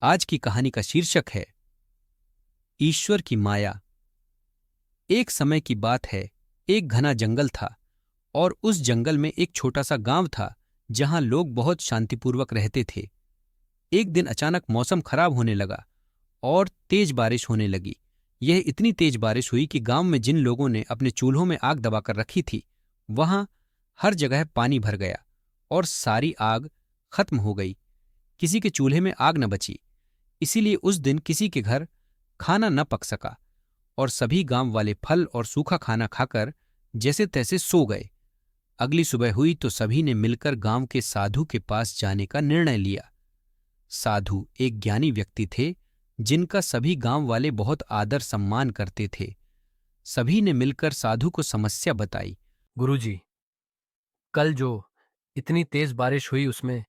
आज की कहानी का शीर्षक है ईश्वर की माया। एक समय की बात है, एक घना जंगल था और उस जंगल में एक छोटा सा गांव था जहां लोग बहुत शांतिपूर्वक रहते थे। एक दिन अचानक मौसम खराब होने लगा और तेज बारिश होने लगी। यह इतनी तेज बारिश हुई कि गांव में जिन लोगों ने अपने चूल्हों में आग दबाकर रखी थी, वहां हर जगह पानी भर गया और सारी आग खत्म हो गई। किसी के चूल्हे में आग न बची। इसीलिए उस दिन किसी के घर खाना न पक सका और सभी गांव वाले फल और सूखा खाना खाकर जैसे तैसे सो गए। अगली सुबह हुई तो सभी ने मिलकर गांव के साधु के पास जाने का निर्णय लिया। साधु एक ज्ञानी व्यक्ति थे जिनका सभी गांव वाले बहुत आदर सम्मान करते थे। सभी ने मिलकर साधु को समस्या बताई। गुरुजी, कल जो इतनी तेज बारिश हुई उसमें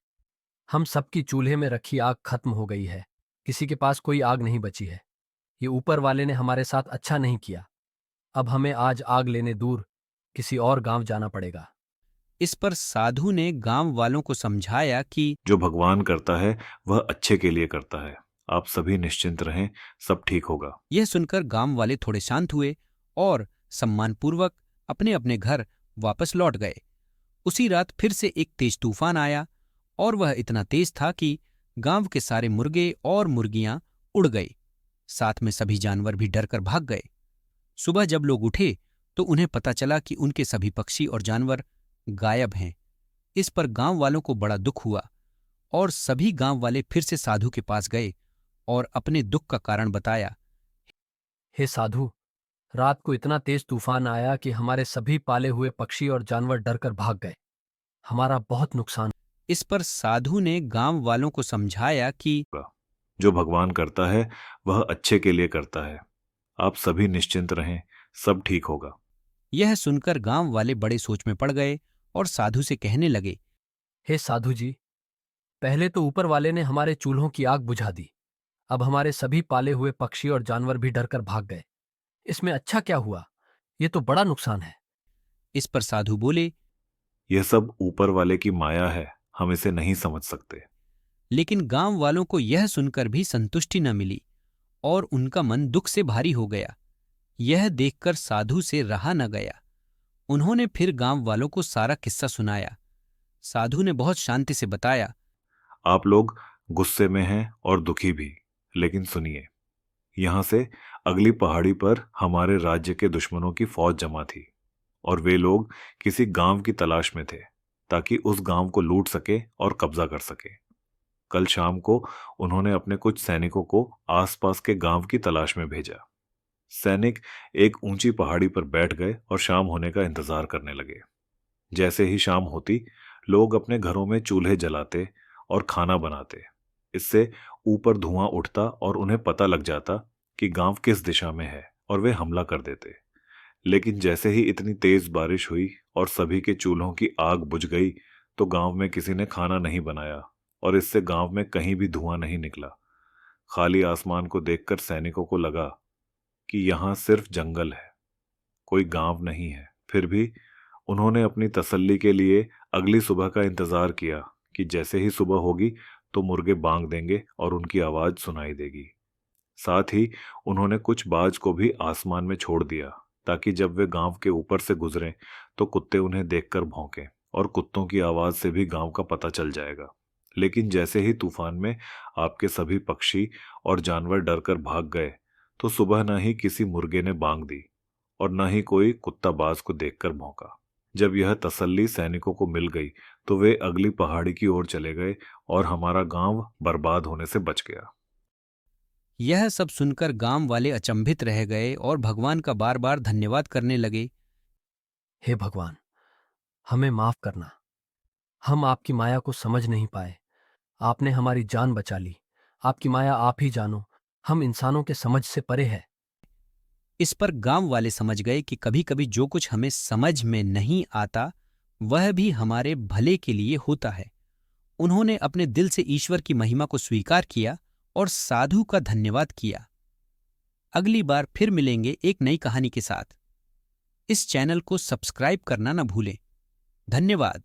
हम सबकी चूल्हे में रखी आग खत्म हो गई है। किसी के पास कोई आग नहीं बची है। ये ऊपर वाले ने हमारे साथ अच्छा नहीं किया। अब हमें आज आग लेने दूर किसी और गांव जाना पड़ेगा। इस पर साधु ने गांव वालों को समझाया कि जो भगवान करता है वह अच्छे के लिए करता है। आप सभी निश्चिंत रहें, सब ठीक होगा। यह सुनकर गांव वाले थोड़े शांत हुए और सम्मानपूर्वक अपने अपने घर वापस लौट गए। उसी रात फिर से एक तेज तूफान आया और वह इतना तेज था कि गांव के सारे मुर्गे और मुर्गियां उड़ गए। साथ में सभी जानवर भी डरकर भाग गए। सुबह जब लोग उठे तो उन्हें पता चला कि उनके सभी पक्षी और जानवर गायब हैं। इस पर गांव वालों को बड़ा दुख हुआ और सभी गांव वाले फिर से साधु के पास गए और अपने दुख का कारण बताया। हे साधु, रात को इतना तेज तूफान आया कि हमारे सभी पाले हुए पक्षी और जानवर डरकर भाग गए। हमारा बहुत नुकसान। इस पर साधु ने गांव वालों को समझाया कि जो भगवान करता है वह अच्छे के लिए करता है। आप सभी निश्चिंत रहें, सब ठीक होगा। यह सुनकर गांव वाले बड़े सोच में पड़ गए और साधु से कहने लगे। हे साधु जी, पहले तो ऊपर वाले ने हमारे चूल्हों की आग बुझा दी। अब हमारे सभी पाले हुए पक्षी और जानवर भी डरकर भाग गए। इसमें अच्छा क्या हुआ? ये तो बड़ा नुकसान है। इस पर साधु बोले। यह सब ऊपर वाले की माया है, हम इसे नहीं समझ सकते। लेकिन गांव वालों को यह सुनकर भी संतुष्टि न मिली और उनका मन दुख से भारी हो गया। यह देखकर साधु से रहा न गया। उन्होंने फिर गांव वालों को सारा किस्सा सुनाया। साधु ने बहुत शांति से बताया। आप लोग गुस्से में हैं और दुखी भी, लेकिन सुनिए। यहाँ से अगली पहाड़ी पर हमारे राज्य के दुश्मनों की फौज जमा थी और वे लोग किसी गांव की तलाश में थे ताकि उस गांव को लूट सके और कब्जा कर सके। कल शाम को उन्होंने अपने कुछ सैनिकों को आसपास के गांव की तलाश में भेजा। सैनिक एक ऊंची पहाड़ी पर बैठ गए और शाम होने का इंतजार करने लगे। जैसे ही शाम होती, लोग अपने घरों में चूल्हे जलाते और खाना बनाते। इससे ऊपर धुआं उठता और उन्हें पता लग जाता कि गांव किस दिशा में है और वे हमला कर देते। लेकिन जैसे ही इतनी तेज बारिश हुई और सभी के चूल्हों की आग बुझ गई, तो गांव में किसी ने खाना नहीं बनाया और इससे गांव में कहीं भी धुआं नहीं निकला। खाली आसमान को देखकर सैनिकों को लगा कि यहाँ सिर्फ जंगल है, कोई गांव नहीं है। फिर भी उन्होंने अपनी तसल्ली के लिए अगली सुबह का इंतजार किया कि जैसे ही सुबह होगी तो मुर्गे बांग देंगे और उनकी आवाज सुनाई देगी। साथ ही उन्होंने कुछ बाज को भी आसमान में छोड़ दिया ताकि जब वे गांव के ऊपर से गुजरें तो कुत्ते उन्हें देखकर भौंकें और कुत्तों की आवाज से भी गांव का पता चल जाएगा। लेकिन जैसे ही तूफान में आपके सभी पक्षी और जानवर डरकर भाग गए, तो सुबह न ही किसी मुर्गे ने बांग दी और न ही कोई कुत्ता बाज को देखकर भौंका। जब यह तसल्ली सैनिकों को मिल गई तो वे अगली पहाड़ी की ओर चले गए और हमारा गांव बर्बाद होने से बच गया। यह सब सुनकर गांव वाले अचंभित रह गए और भगवान का बार बार धन्यवाद करने लगे। हे भगवान, हमें माफ करना। हम आपकी माया को समझ नहीं पाए। आपने हमारी जान बचा ली। आपकी माया आप ही जानो। हम इंसानों के समझ से परे है। इस पर गांव वाले समझ गए कि कभी कभी जो कुछ हमें समझ में नहीं आता वह भी हमारे भले के लिए होता है। उन्होंने अपने दिल से ईश्वर की महिमा को स्वीकार किया और साधु का धन्यवाद किया। अगली बार फिर मिलेंगे एक नई कहानी के साथ। इस चैनल को सब्सक्राइब करना न भूलें। धन्यवाद।